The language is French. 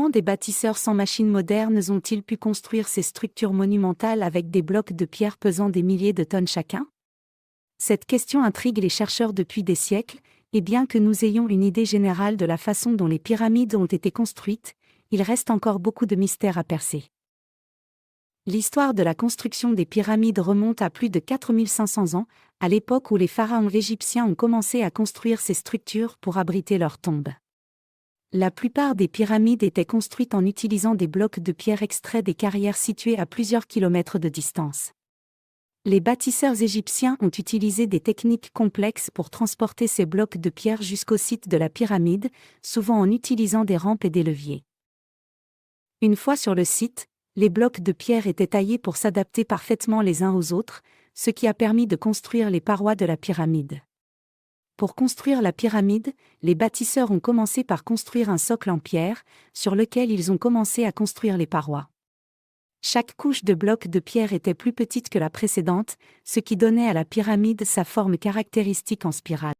Comment des bâtisseurs sans machines modernes ont-ils pu construire ces structures monumentales avec des blocs de pierre pesant des milliers de tonnes chacun? Cette question intrigue les chercheurs depuis des siècles, et bien que nous ayons une idée générale de la façon dont les pyramides ont été construites, il reste encore beaucoup de mystères à percer. L'histoire de la construction des pyramides remonte à plus de 4500 ans, à l'époque où les pharaons égyptiens ont commencé à construire ces structures pour abriter leurs tombes. La plupart des pyramides étaient construites en utilisant des blocs de pierre extraits des carrières situées à plusieurs kilomètres de distance. Les bâtisseurs égyptiens ont utilisé des techniques complexes pour transporter ces blocs de pierre jusqu'au site de la pyramide, souvent en utilisant des rampes et des leviers. Une fois sur le site, les blocs de pierre étaient taillés pour s'adapter parfaitement les uns aux autres, ce qui a permis de construire les parois de la pyramide. Pour construire la pyramide, les bâtisseurs ont commencé par construire un socle en pierre, sur lequel ils ont commencé à construire les parois. Chaque couche de blocs de pierre était plus petite que la précédente, ce qui donnait à la pyramide sa forme caractéristique en spirale.